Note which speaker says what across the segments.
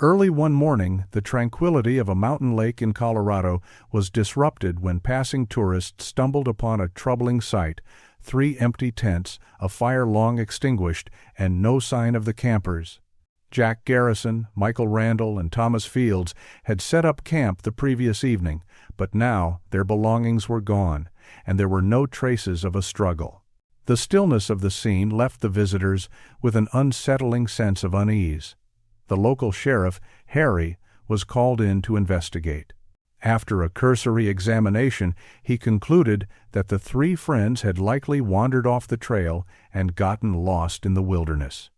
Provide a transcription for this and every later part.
Speaker 1: Early one morning, the tranquility of a mountain lake in Colorado was disrupted when passing tourists stumbled upon a troubling sight: 3 empty tents, a fire long extinguished, and no sign of the campers. Jack Garrison, Michael Randall, and Thomas Fields had set up camp the previous evening, but now their belongings were gone, and there were no traces of a struggle. The stillness of the scene left the visitors with an unsettling sense of unease. The local sheriff, Harry, was called in to investigate. After a cursory examination, he concluded that the 3 friends had likely wandered off the trail and gotten lost in the wilderness.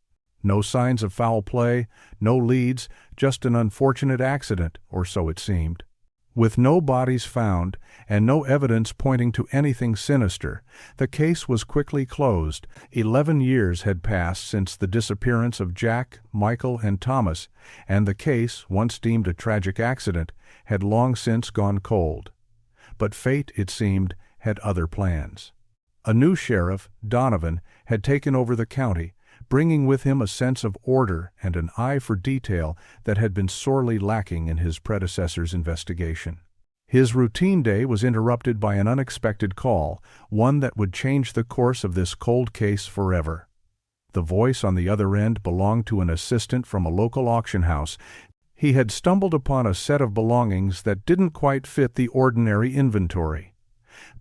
Speaker 1: No signs of foul play, no leads, just an unfortunate accident, or so it seemed. With no bodies found, and no evidence pointing to anything sinister, the case was quickly closed. 11 years had passed since the disappearance of Jack, Michael, and Thomas, and the case, once deemed a tragic accident, had long since gone cold. But fate, it seemed, had other plans. A new sheriff, Donovan, had taken over the county, bringing with him a sense of order and an eye for detail that had been sorely lacking in his predecessor's investigation. His routine day was interrupted by an unexpected call, one that would change the course of this cold case forever. The voice on the other end belonged to an assistant from a local auction house. He had stumbled upon a set of belongings that didn't quite fit the ordinary inventory.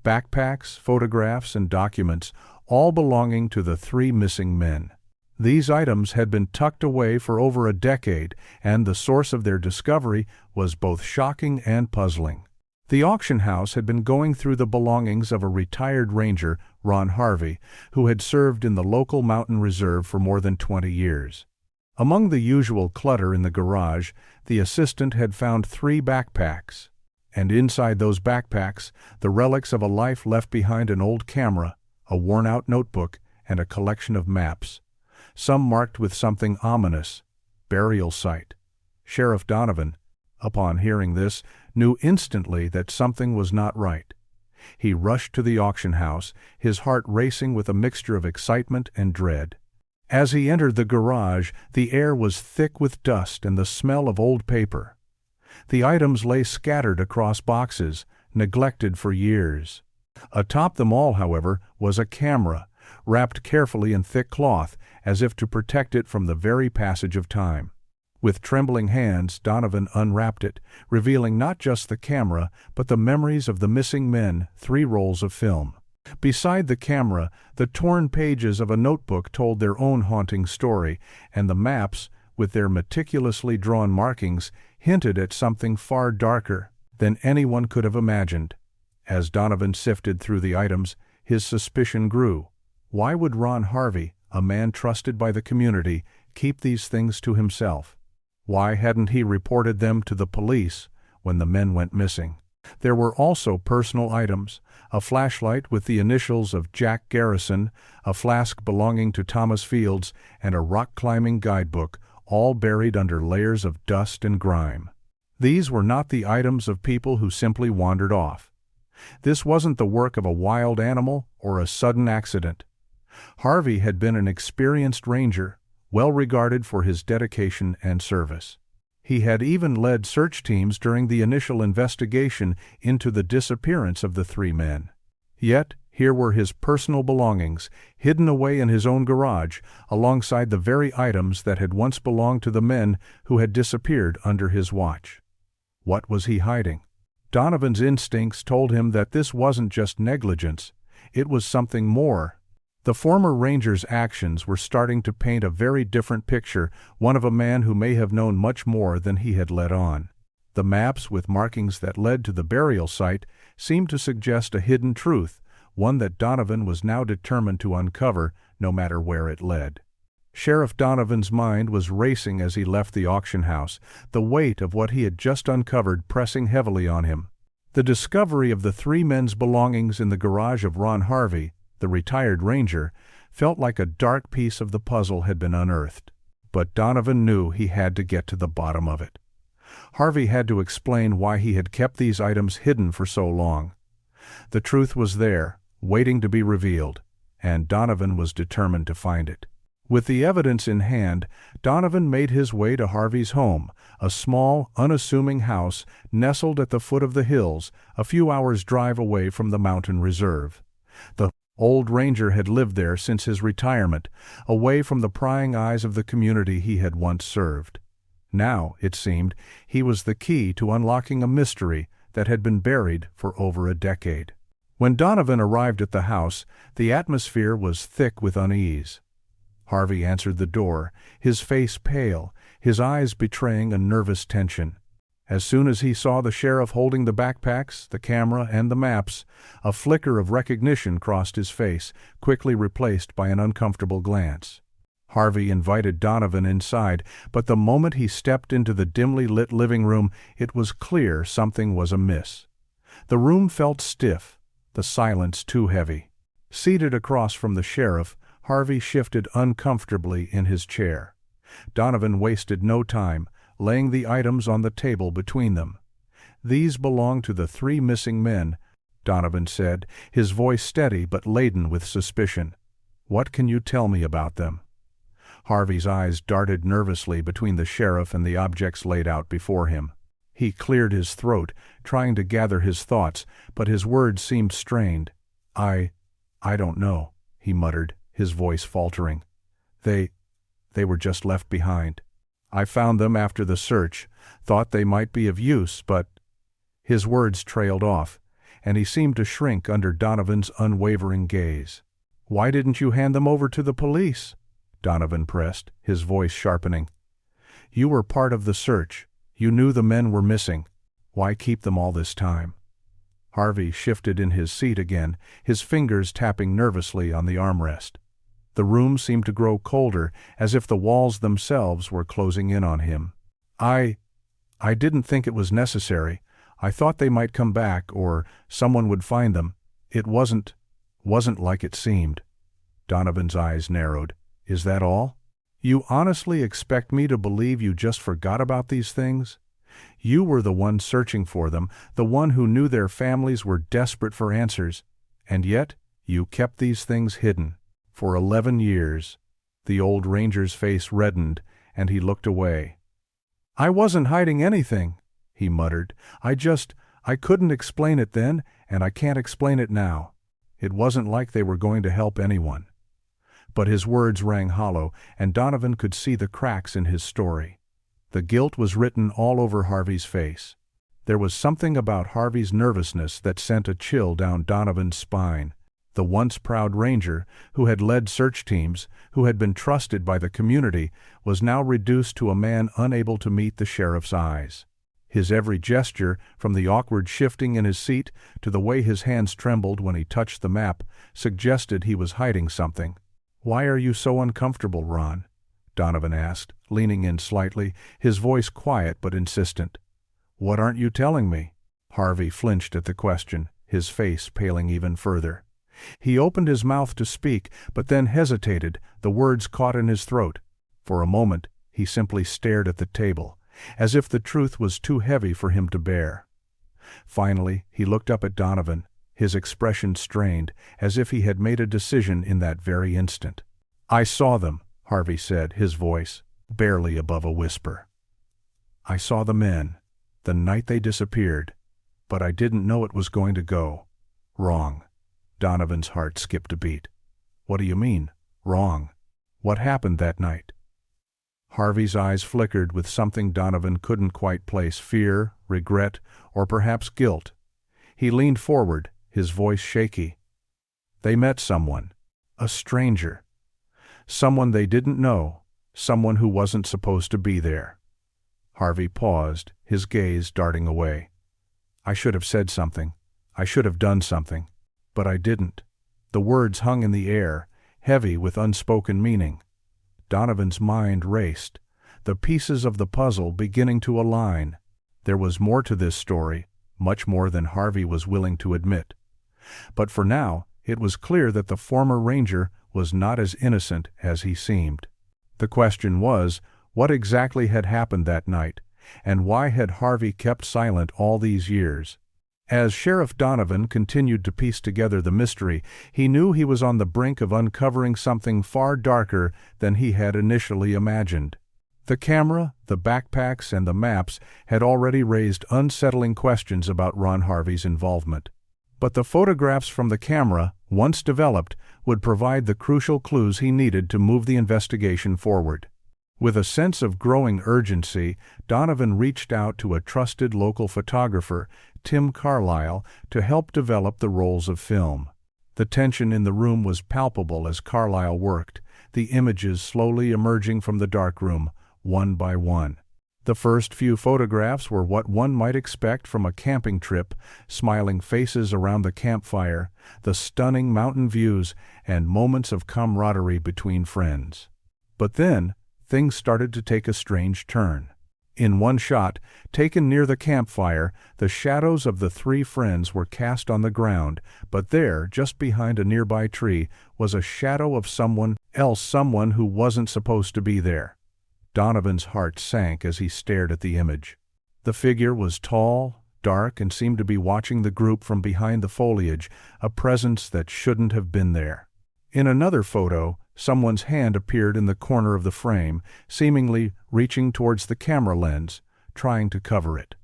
Speaker 1: Backpacks, photographs, and documents, all belonging to the 3 missing men. These items had been tucked away for over a decade, and the source of their discovery was both shocking and puzzling. The auction house had been going through the belongings of a retired ranger, Ron Harvey, who had served in the local mountain reserve for more than 20 years. Among the usual clutter in the garage, the assistant had found 3 backpacks, and inside those backpacks, the relics of a life left behind: an old camera, a worn-out notebook, and a collection of maps, some marked with something ominous: burial site. Sheriff Donovan, upon hearing this, knew instantly that something was not right. He rushed to the auction house, his heart racing with a mixture of excitement and dread. As he entered the garage, the air was thick with dust and the smell of old paper. The items lay scattered across boxes, neglected for years. Atop them all, however, was a camera, wrapped carefully in thick cloth, as if to protect it from the very passage of time. With trembling hands, Donovan unwrapped it, revealing not just the camera, but the memories of the missing men: 3 rolls of film. Beside the camera, the torn pages of a notebook told their own haunting story, and the maps, with their meticulously drawn markings, hinted at something far darker than anyone could have imagined. As Donovan sifted through the items, his suspicion grew. Why would Ron Harvey, a man trusted by the community, keep these things to himself? Why hadn't he reported them to the police when the men went missing? There were also personal items: a flashlight with the initials of Jack Garrison, a flask belonging to Thomas Fields, and a rock-climbing guidebook, all buried under layers of dust and grime. These were not the items of people who simply wandered off. This wasn't the work of a wild animal or a sudden accident. Harvey had been an experienced ranger, well regarded for his dedication and service. He had even led search teams during the initial investigation into the disappearance of the 3 men. Yet, here were his personal belongings, hidden away in his own garage, alongside the very items that had once belonged to the men who had disappeared under his watch. What was he hiding? Donovan's instincts told him that this wasn't just negligence, it was something more. The former ranger's actions were starting to paint a very different picture, one of a man who may have known much more than he had let on. The maps with markings that led to the burial site seemed to suggest a hidden truth, one that Donovan was now determined to uncover, no matter where it led. Sheriff Donovan's mind was racing as he left the auction house, the weight of what he had just uncovered pressing heavily on him. The discovery of the 3 men's belongings in the garage of Ron Harvey, the retired ranger, felt like a dark piece of the puzzle had been unearthed. But Donovan knew he had to get to the bottom of it. Harvey had to explain why he had kept these items hidden for so long. The truth was there, waiting to be revealed, and Donovan was determined to find it. With the evidence in hand, Donovan made his way to Harvey's home, a small, unassuming house nestled at the foot of the hills, a few hours' drive away from the mountain reserve. The old ranger had lived there since his retirement, away from the prying eyes of the community he had once served. Now, it seemed, he was the key to unlocking a mystery that had been buried for over a decade. When Donovan arrived at the house, the atmosphere was thick with unease. Harvey answered the door, his face pale, his eyes betraying a nervous tension. As soon as he saw the sheriff holding the backpacks, the camera, and the maps, a flicker of recognition crossed his face, quickly replaced by an uncomfortable glance. Harvey invited Donovan inside, but the moment he stepped into the dimly lit living room, it was clear something was amiss. The room felt stiff, the silence too heavy. Seated across from the sheriff, Harvey shifted uncomfortably in his chair. Donovan wasted no time, laying the items on the table between them. "These belong to the 3 missing men," Donovan said, his voice steady but laden with suspicion. "What can you tell me about them?" Harvey's eyes darted nervously between the sheriff and the objects laid out before him. He cleared his throat, trying to gather his thoughts, but his words seemed strained. I don't know," he muttered, his voice faltering. They were just left behind. I found them after the search, thought they might be of use, but—" His words trailed off, and he seemed to shrink under Donovan's unwavering gaze. "Why didn't you hand them over to the police?" Donovan pressed, his voice sharpening. "You were part of the search. You knew the men were missing. Why keep them all this time?" Harvey shifted in his seat again, his fingers tapping nervously on the armrest. The room seemed to grow colder, as if the walls themselves were closing in on him. I didn't think it was necessary. I thought they might come back, or someone would find them. It wasn't like it seemed." Donovan's eyes narrowed. "Is that all? You honestly expect me to believe you just forgot about these things? You were the one searching for them, the one who knew their families were desperate for answers, and yet you kept these things hidden. For 11 years. The old ranger's face reddened, and he looked away. "I wasn't hiding anything," he muttered. I couldn't explain it then, and I can't explain it now. It wasn't like they were going to help anyone." But his words rang hollow, and Donovan could see the cracks in his story. The guilt was written all over Harvey's face. There was something about Harvey's nervousness that sent a chill down Donovan's spine. The once proud ranger, who had led search teams, who had been trusted by the community, was now reduced to a man unable to meet the sheriff's eyes. His every gesture, from the awkward shifting in his seat to the way his hands trembled when he touched the map, suggested he was hiding something. "Why are you so uncomfortable, Ron?" Donovan asked, leaning in slightly, his voice quiet but insistent. "What aren't you telling me?" Harvey flinched at the question, his face paling even further. He opened his mouth to speak, but then hesitated, the words caught in his throat. For a moment, he simply stared at the table, as if the truth was too heavy for him to bear. Finally, he looked up at Donovan, his expression strained, as if he had made a decision in that very instant. "I saw them," Harvey said, his voice barely above a whisper. "I saw the men, the night they disappeared, but I didn't know it was going to go wrong." Donovan's heart skipped a beat. "What do you mean, wrong? What happened that night?" Harvey's eyes flickered with something Donovan couldn't quite place, fear, regret, or perhaps guilt. He leaned forward, his voice shaky. "They met someone, a stranger. Someone they didn't know, someone who wasn't supposed to be there." Harvey paused, his gaze darting away. "I should have said something. I should have done something. But I didn't." The words hung in the air, heavy with unspoken meaning. Donovan's mind raced, the pieces of the puzzle beginning to align. There was more to this story, much more than Harvey was willing to admit. But for now, it was clear that the former ranger was not as innocent as he seemed. The question was, what exactly had happened that night, and why had Harvey kept silent all these years? As Sheriff Donovan continued to piece together the mystery, he knew he was on the brink of uncovering something far darker than he had initially imagined. The camera, the backpacks, and the maps had already raised unsettling questions about Ron Harvey's involvement. But the photographs from the camera, once developed, would provide the crucial clues he needed to move the investigation forward. With a sense of growing urgency, Donovan reached out to a trusted local photographer, Tim Carlisle, to help develop the rolls of film. The tension in the room was palpable as Carlisle worked, the images slowly emerging from the darkroom, one by one. The first few photographs were what one might expect from a camping trip: smiling faces around the campfire, the stunning mountain views, and moments of camaraderie between friends. But then, things started to take a strange turn. In one shot, taken near the campfire, the shadows of the three friends were cast on the ground, but there, just behind a nearby tree, was a shadow of someone else, someone who wasn't supposed to be there. Donovan's heart sank as he stared at the image. The figure was tall, dark, and seemed to be watching the group from behind the foliage, a presence that shouldn't have been there. In another photo, someone's hand appeared in the corner of the frame, seemingly reaching towards the camera lens, trying to cover it.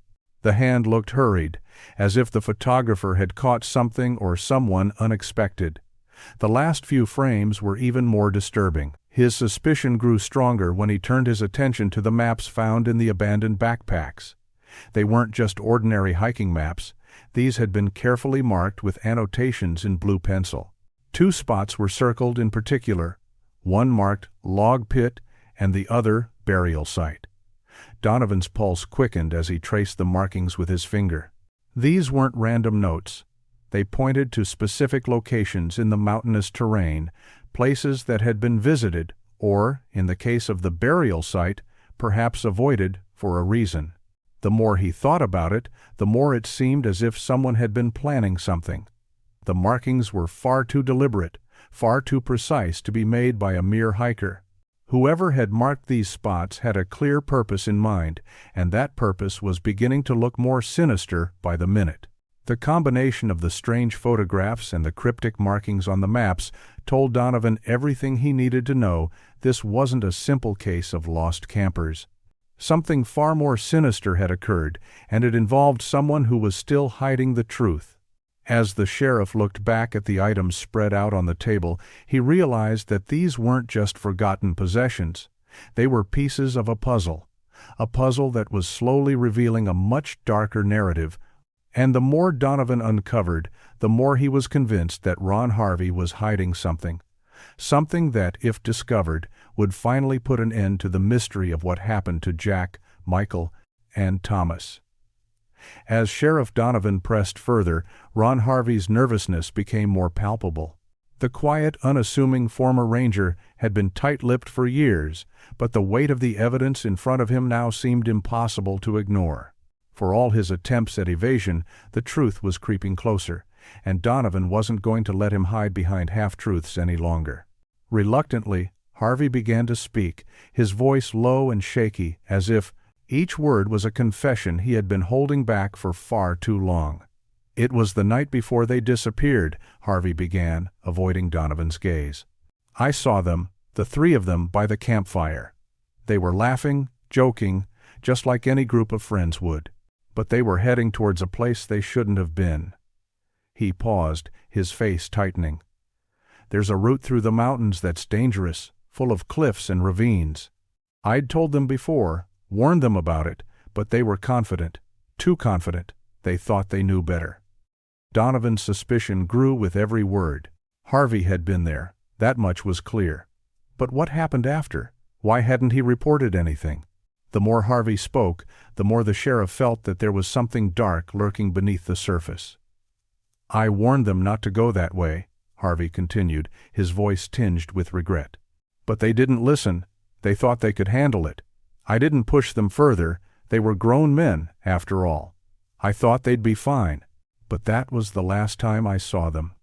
Speaker 1: The hand looked hurried, as if the photographer had caught something or someone unexpected. The last few frames were even more disturbing. His suspicion grew stronger when he turned his attention to the maps found in the abandoned backpacks. They weren't just ordinary hiking maps. These had been carefully marked with annotations in blue pencil. 2 spots were circled in particular, one marked log pit and the other burial site. Donovan's pulse quickened as he traced the markings with his finger. These weren't random notes. They pointed to specific locations in the mountainous terrain, places that had been visited or, in the case of the burial site, perhaps avoided for a reason. The more he thought about it, the more it seemed as if someone had been planning something. The markings were far too deliberate, far too precise to be made by a mere hiker. Whoever had marked these spots had a clear purpose in mind, and that purpose was beginning to look more sinister by the minute. The combination of the strange photographs and the cryptic markings on the maps told Donovan everything he needed to know. This wasn't a simple case of lost campers. Something far more sinister had occurred, and it involved someone who was still hiding the truth. As the sheriff looked back at the items spread out on the table, he realized that these weren't just forgotten possessions. They were pieces of a puzzle that was slowly revealing a much darker narrative. And the more Donovan uncovered, the more he was convinced that Ron Harvey was hiding something. Something that, if discovered, would finally put an end to the mystery of what happened to Jack, Michael, and Thomas. As Sheriff Donovan pressed further, Ron Harvey's nervousness became more palpable. The quiet, unassuming former ranger had been tight-lipped for years, but the weight of the evidence in front of him now seemed impossible to ignore. For all his attempts at evasion, the truth was creeping closer, and Donovan wasn't going to let him hide behind half-truths any longer. Reluctantly, Harvey began to speak, his voice low and shaky, as if each word was a confession he had been holding back for far too long. "It was the night before they disappeared," Harvey began, avoiding Donovan's gaze. "I saw them, the 3 of them, by the campfire. They were laughing, joking, just like any group of friends would. But they were heading towards a place they shouldn't have been." He paused, his face tightening. "There's a route through the mountains that's dangerous, full of cliffs and ravines. I'd told them before, warned them about it, but they were confident, too confident. They thought they knew better." Donovan's suspicion grew with every word. Harvey had been there, that much was clear. But what happened after? Why hadn't he reported anything? The more Harvey spoke, the more the sheriff felt that there was something dark lurking beneath the surface. "I warned them not to go that way," Harvey continued, his voice tinged with regret. "But they didn't listen. They thought they could handle it. I didn't push them further. They were grown men, after all. I thought they'd be fine. But that was the last time I saw them."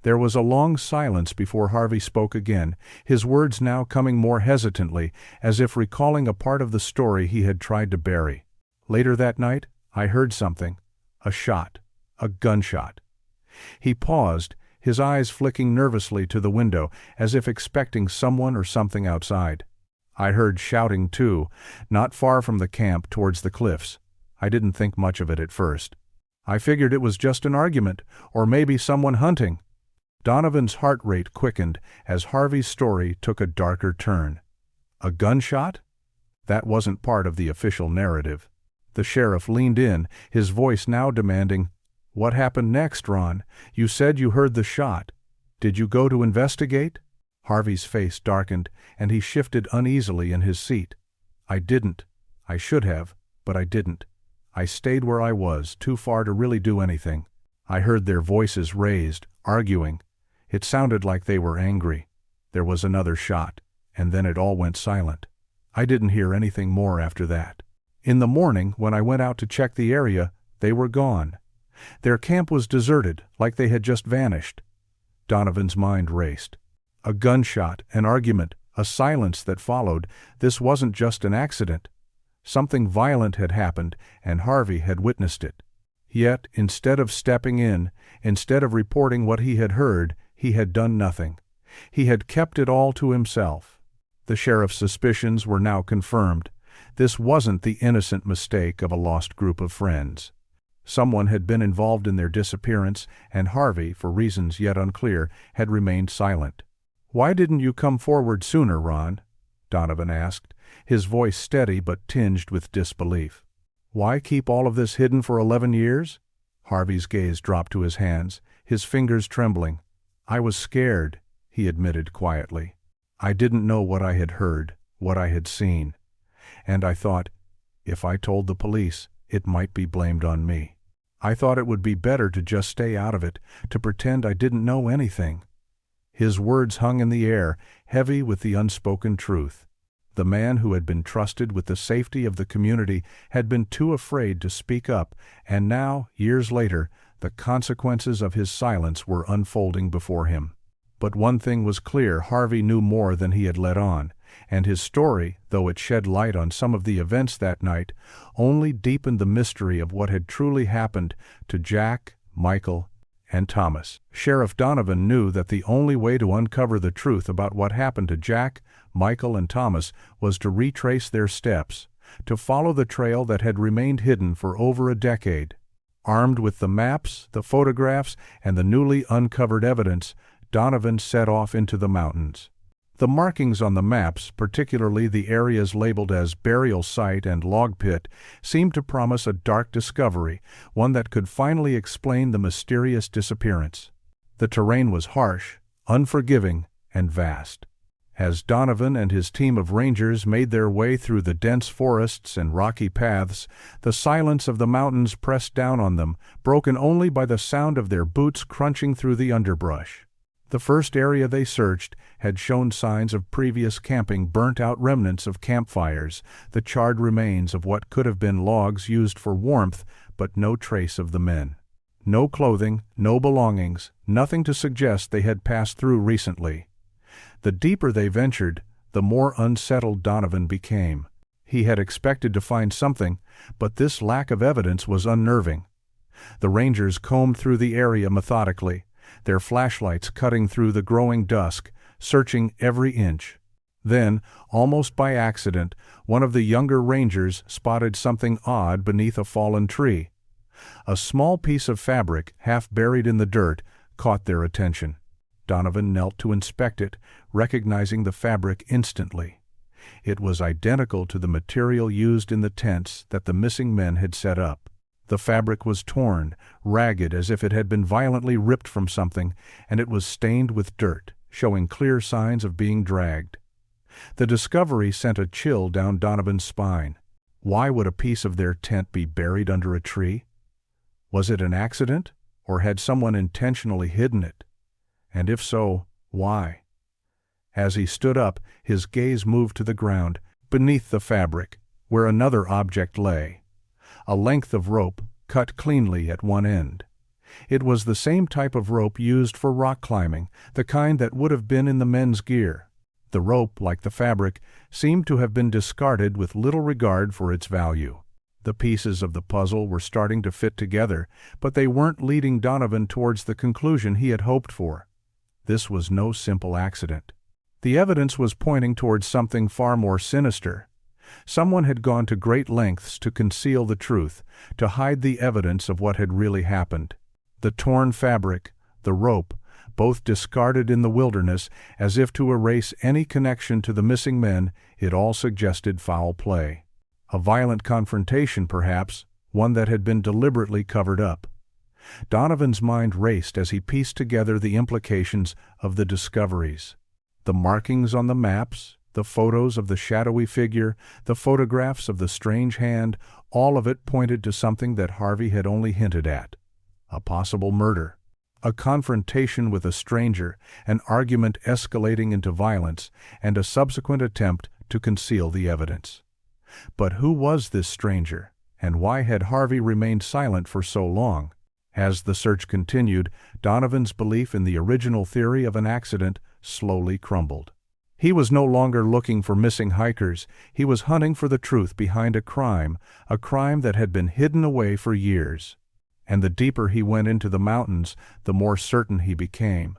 Speaker 1: There was a long silence before Harvey spoke again, his words now coming more hesitantly, as if recalling a part of the story he had tried to bury. "Later that night, I heard something. A shot. A gunshot. He paused, his eyes flicking nervously to the window, as if expecting someone or something outside. I heard shouting too, not far from the camp towards the cliffs. I didn't think much of it at first. I figured it was just an argument, or maybe someone hunting. Donovan's heart rate quickened as Harvey's story took a darker turn. A gunshot? That wasn't part of the official narrative. The sheriff leaned in, his voice now demanding, "What happened next, Ron? You said you heard the shot. Did you go to investigate?" Harvey's face darkened, and he shifted uneasily in his seat. "I didn't. I should have, but I didn't. I stayed where I was, too far to really do anything. I heard their voices raised, arguing. It sounded like they were angry. There was another shot, and then it all went silent. I didn't hear anything more after that. In the morning, when I went out to check the area, they were gone. Their camp was deserted, like they had just vanished." Donovan's mind raced. A gunshot, an argument, a silence that followed. This wasn't just an accident. Something violent had happened, and Harvey had witnessed it. Yet, instead of stepping in, instead of reporting what he had heard, he had done nothing. He had kept it all to himself. The sheriff's suspicions were now confirmed. This wasn't the innocent mistake of a lost group of friends. Someone had been involved in their disappearance, and Harvey, for reasons yet unclear, had remained silent. "Why didn't you come forward sooner, Ron?" Donovan asked, his voice steady but tinged with disbelief. "Why keep all of this hidden for 11 years? Harvey's gaze dropped to his hands, his fingers trembling. "I was scared," he admitted quietly. "I didn't know what I had heard, what I had seen. And I thought, if I told the police, it might be blamed on me. I thought it would be better to just stay out of it, to pretend I didn't know anything." His words hung in the air, heavy with the unspoken truth. The man who had been trusted with the safety of the community had been too afraid to speak up, and now, years later, the consequences of his silence were unfolding before him. But one thing was clear: Harvey knew more than he had let on, and his story, though it shed light on some of the events that night, only deepened the mystery of what had truly happened to Jack, Michael, and Thomas. Sheriff Donovan knew that the only way to uncover the truth about what happened to Jack, Michael, and Thomas was to retrace their steps, to follow the trail that had remained hidden for over a decade. Armed with the maps, the photographs, and the newly uncovered evidence, Donovan set off into the mountains. The markings on the maps, particularly the areas labeled as burial site and log pit, seemed to promise a dark discovery, one that could finally explain the mysterious disappearance. The terrain was harsh, unforgiving, and vast. As Donovan and his team of rangers made their way through the dense forests and rocky paths, the silence of the mountains pressed down on them, broken only by the sound of their boots crunching through the underbrush. The first area they searched had shown signs of previous camping, burnt-out remnants of campfires, the charred remains of what could have been logs used for warmth, but no trace of the men. No clothing, no belongings, nothing to suggest they had passed through recently. The deeper they ventured, the more unsettled Donovan became. He had expected to find something, but this lack of evidence was unnerving. The rangers combed through the area methodically, their flashlights cutting through the growing dusk, searching every inch. Then, almost by accident, one of the younger rangers spotted something odd beneath a fallen tree. A small piece of fabric, half buried in the dirt, caught their attention. Donovan knelt to inspect it, recognizing the fabric instantly. It was identical to the material used in the tents that the missing men had set up. The fabric was torn, ragged as if it had been violently ripped from something, and it was stained with dirt, showing clear signs of being dragged. The discovery sent a chill down Donovan's spine. Why would a piece of their tent be buried under a tree? Was it an accident, or had someone intentionally hidden it? And if so, why? As he stood up, his gaze moved to the ground, beneath the fabric, where another object lay. A length of rope, cut cleanly at one end. It was the same type of rope used for rock climbing, the kind that would have been in the men's gear. The rope, like the fabric, seemed to have been discarded with little regard for its value. The pieces of the puzzle were starting to fit together, but they weren't leading Donovan towards the conclusion he had hoped for. This was no simple accident. The evidence was pointing towards something far more sinister. Someone had gone to great lengths to conceal the truth, to hide the evidence of what had really happened. The torn fabric, the rope, both discarded in the wilderness as if to erase any connection to the missing men, it all suggested foul play. A violent confrontation, perhaps, one that had been deliberately covered up. Donovan's mind raced as he pieced together the implications of the discoveries. The markings on the maps, the photos of the shadowy figure, the photographs of the strange hand, all of it pointed to something that Harvey had only hinted at. A possible murder. A confrontation with a stranger, an argument escalating into violence, and a subsequent attempt to conceal the evidence. But who was this stranger, and why had Harvey remained silent for so long? As the search continued, Donovan's belief in the original theory of an accident slowly crumbled. He was no longer looking for missing hikers, he was hunting for the truth behind a crime that had been hidden away for years. And the deeper he went into the mountains, the more certain he became.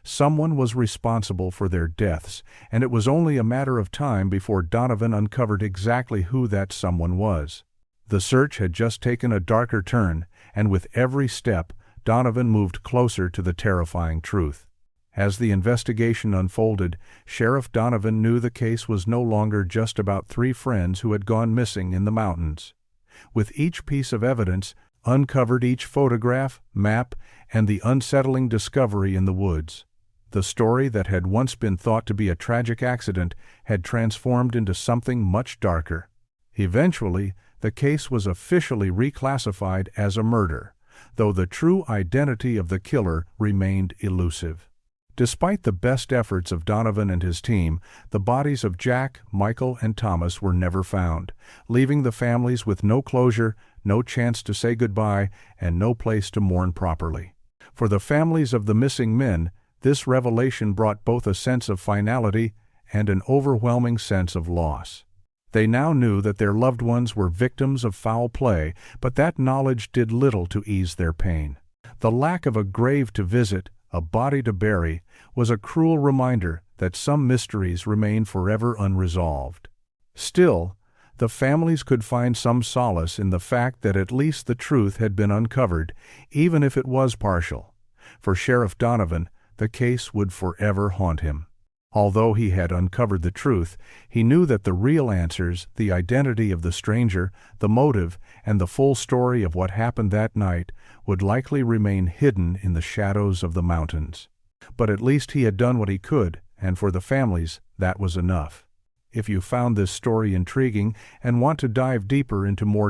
Speaker 1: Someone was responsible for their deaths, and it was only a matter of time before Donovan uncovered exactly who that someone was. The search had just taken a darker turn, and with every step, Donovan moved closer to the terrifying truth. As the investigation unfolded, Sheriff Donovan knew the case was no longer just about 3 friends who had gone missing in the mountains. With each piece of evidence, uncovered each photograph, map, and the unsettling discovery in the woods, the story that had once been thought to be a tragic accident had transformed into something much darker. Eventually, the case was officially reclassified as a murder, though the true identity of the killer remained elusive. Despite the best efforts of Donovan and his team, the bodies of Jack, Michael, and Thomas were never found, leaving the families with no closure, no chance to say goodbye, and no place to mourn properly. For the families of the missing men, this revelation brought both a sense of finality and an overwhelming sense of loss. They now knew that their loved ones were victims of foul play, but that knowledge did little to ease their pain. The lack of a grave to visit, a body to bury, was a cruel reminder that some mysteries remain forever unresolved. Still, the families could find some solace in the fact that at least the truth had been uncovered, even if it was partial. For Sheriff Donovan, the case would forever haunt him. Although he had uncovered the truth, he knew that the real answers, the identity of the stranger, the motive, and the full story of what happened that night, would likely remain hidden in the shadows of the mountains. But at least he had done what he could, and for the families, that was enough. If you found this story intriguing and want to dive deeper into more